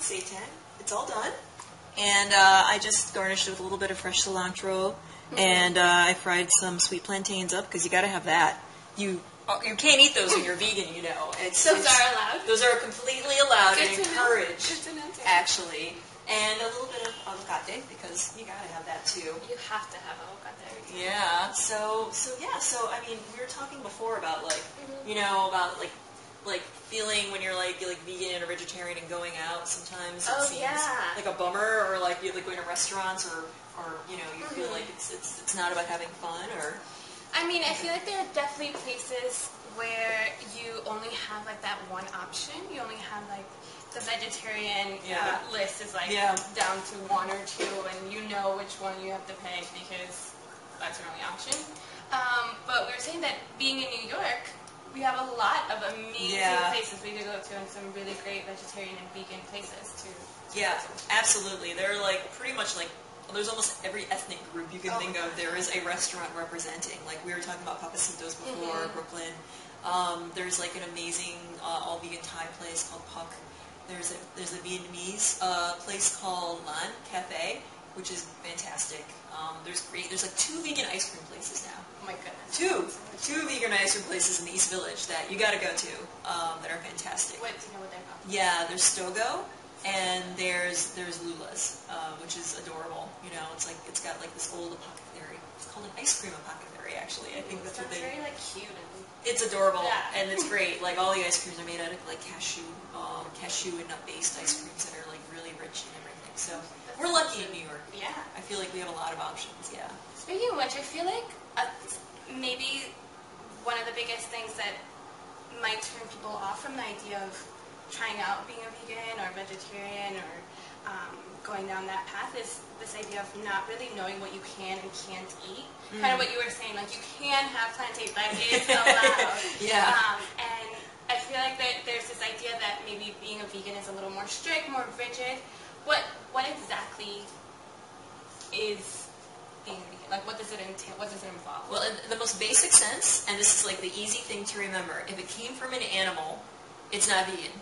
seitan. It's all done. And I just garnished it with a little bit of fresh cilantro. And I fried some sweet plantains up, because you got to have that. You can't eat those when you're vegan, you know. Those are allowed? Those are completely allowed and encouraged, Good to know. actually. And a little bit of avocado, because you got to have that too. You have to have avocado every time. Yeah. So I mean, we were talking before about like, you know, about like feeling when you're like vegan or vegetarian and going out. Sometimes it seems like a bummer, or like you like going to restaurants, or you know, you feel like it's not about having fun, or. I mean, I feel like there are definitely places where you only have like that one option. You only have like the vegetarian list is like down to one or two, and you know which one you have to pick because that's your only option. But we were saying that being in New York, we have a lot of amazing places we could go to, and some really great vegetarian and vegan places too. Yeah, absolutely. They're like pretty much like. There's almost every ethnic group you can think of. There is a restaurant representing. Like we were talking about Papacitos before, Brooklyn. There's like an amazing all-vegan Thai place called Puck. There's a Vietnamese place called Lan Cafe, which is fantastic. There's like 2 vegan ice cream places now. Oh my goodness. Two vegan ice cream places in the East Village that you got to go to that are fantastic. What do you know what they're called? Yeah, there's Stogo. And there's Lula's, which is adorable. You know, it's got like this old apothecary. It's called an ice cream apothecary, actually. I think that's what they. Very like cute and. It's adorable, and it's great. Like all the ice creams are made out of like cashew and nut-based ice creams that are like really rich and everything. So we're lucky in New York. Yeah. I feel like we have a lot of options. Yeah. Speaking of which, I feel like maybe one of the biggest things that might turn people off from the idea of trying out being a vegan or vegetarian or going down that path is this idea of not really knowing what you can and can't eat. Kind of what you were saying, like you can have plantain, that is allowed. And I feel like there's this idea that maybe being a vegan is a little more strict, more rigid. What exactly is being vegan? Like what does it entail? What does it involve? Well, in the most basic sense, and this is like the easy thing to remember, if it came from an animal, it's not vegan.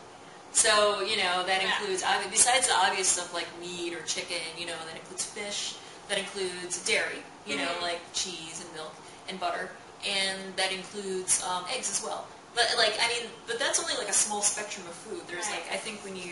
So, you know, that includes, besides the obvious stuff like meat or chicken, you know, that includes fish, that includes dairy, you know, like cheese and milk and butter, and that includes eggs as well. But, like, I mean, but that's only like a small spectrum of food. There's like, I think when you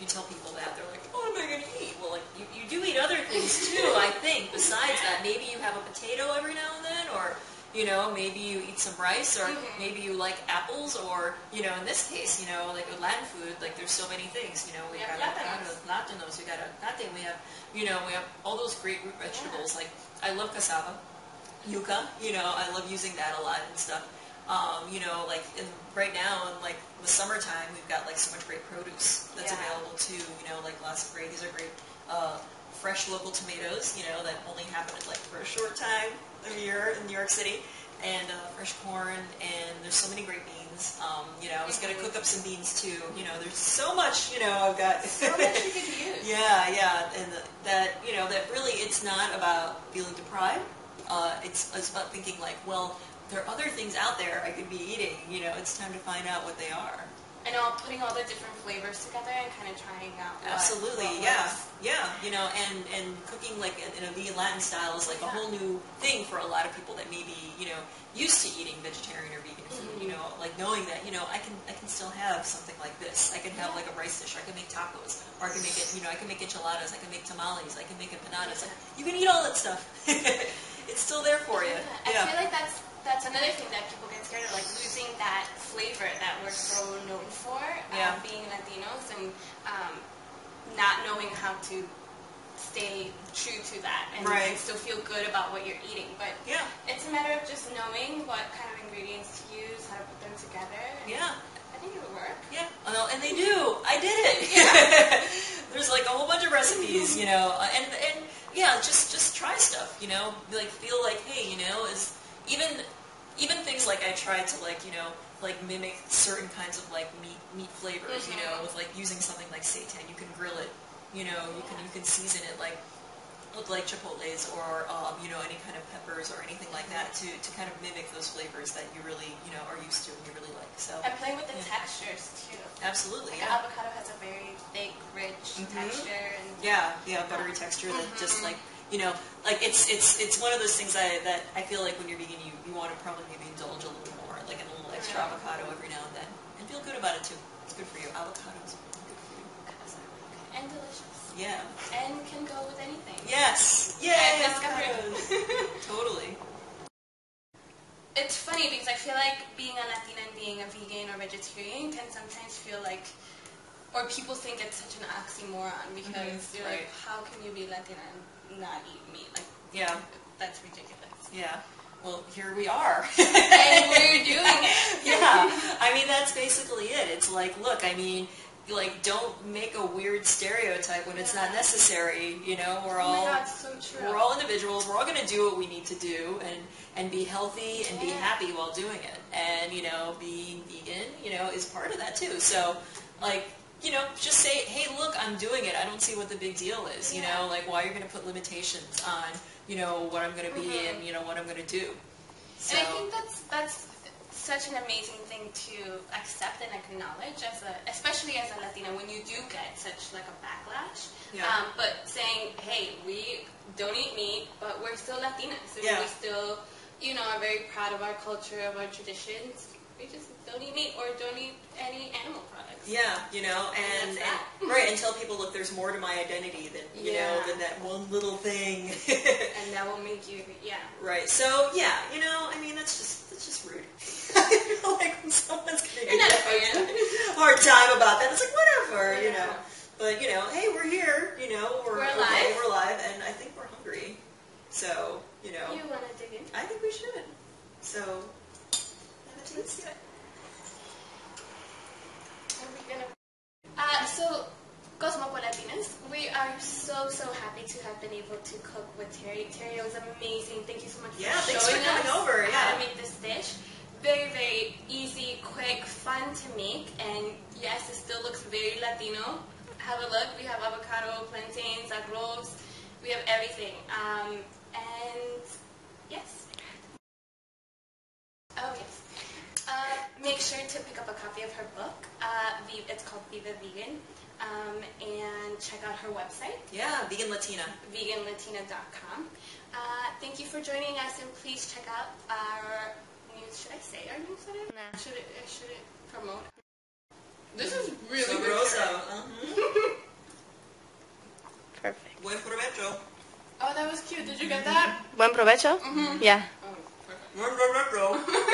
tell people that, they're like, what am I going to eat? Well, like, you do eat other things too, I think, besides that. Maybe you have a potato every now and then, or... You know, maybe you eat some rice, or maybe you like apples, or, you know, in this case, you know, like with Latin food, like there's so many things, you know, we got plátanos, we got nate, we have, you know, we have all those great root vegetables, like, I love cassava, yuca, you know, I love using that a lot and stuff, you know, like, right now, in like the summertime, we've got like so much great produce that's available too, you know, like lots of these are great, fresh local tomatoes, you know, that only happen like for a short time of year in New York City, and fresh corn, and there's so many great beans. You know, I was going to cook up some beans too. You know, there's so much, you know, I've got. So much you can use. Yeah, and that, you know, that really it's not about feeling deprived. It's about thinking like, well, there are other things out there I could be eating. You know, it's time to find out what they are. And putting all the different flavors together and kind of trying out what works. You know, and cooking like in a vegan Latin style is like a whole new thing for a lot of people that may be, you know, used to eating vegetarian or vegan food, you know, like knowing that, you know, I can still have something like this. I can have like a rice dish, or I can make tacos, or I can make it, you know, I can make enchiladas, I can make tamales, I can make empanadas. Like, you can eat all that stuff. It's still there for you. I feel like that's another thing that people get scared of, like losing that flavor that we're so known for, being Latinos, and not knowing how to stay true to that and still feel good about what you're eating. But it's a matter of just knowing what kind of ingredients to use, how to put them together. I think it would work. Yeah, well, and they do. I did it. There's like a whole bunch of recipes, you know, and just try stuff, you know, like feel like, hey, you know, is even things like I tried to like, you know, like mimic certain kinds of like meat flavors, you know, with like using something like seitan. You can grill it, you know, you can season it like look like chipotles or any kind of peppers or anything like that to kind of mimic those flavors that you really are used to and you really like. So and playing with the textures too. Absolutely, like yeah. Avocado has a very thick, rich texture, and buttery texture that just like it's one of those things that I feel like when you're vegan you want to probably maybe indulge a little more, like a little extra avocado every now and then, and feel good about it too. It's good for you. Avocados are good for you. and delicious. Yeah. And can go with anything. Yes. Yay, avocados. Totally. It's funny because I feel like being a Latina and being a vegan or vegetarian can sometimes feel like, or people think it's such an oxymoron because you're like, how can you be Latina and not eat meat? Like, that's ridiculous. Yeah. Well, here we are. And we're doing it. Yeah. I mean, that's basically it. It's like, look, I mean, like, don't make a weird stereotype when it's not necessary. We're all so true. We're all individuals. We're all going to do what we need to do and be healthy and be happy while doing it. And being vegan, is part of that too. So, like, just say, hey, look, I'm doing it. I don't see what the big deal is. Like, why you're going to put limitations on what I'm going to be and what I'm going to do. So. And I think that's such an amazing thing to accept and acknowledge, especially as a Latina, when you do get such like a backlash. But saying, hey, we don't eat meat, but we're still Latinas, and we still, are very proud of our culture, of our traditions. We just don't eat meat or don't eat any animal products. Yeah, and right, and tell people, look, there's more to my identity than than that one little thing. And that will make you, Right. So I mean, that's just rude. I feel like when someone's gonna give you a hard time about that, it's like whatever, But hey, we're here. We're alive. We're alive, and I think we're hungry. So You want to dig in? I think we should. So. Let's do it. Are we gonna? So, Cosmopolitanas, we are so happy to have been able to cook with Terry. Terry, it was amazing. Thank you so much for thanks showing for coming us over. how to make this dish. Very, very easy, quick, fun to make, and yes, it still looks very Latino. Have a look. We have avocado, plantains, arroz. We have everything. And yes. Oh yes. Make sure to pick up a copy of her book. It's called Viva Vegan. And check out her website. Yeah, Vegan Latina. veganlatina.com. Thank you for joining us, and please check out our news. Should I say our newsletter? Nah. Should it promote? This is really Sabroso. good. Perfect. Buen provecho. Oh, that was cute. Did you get that? Buen provecho? Mm-hmm. Yeah. Oh, perfect. Buen provecho.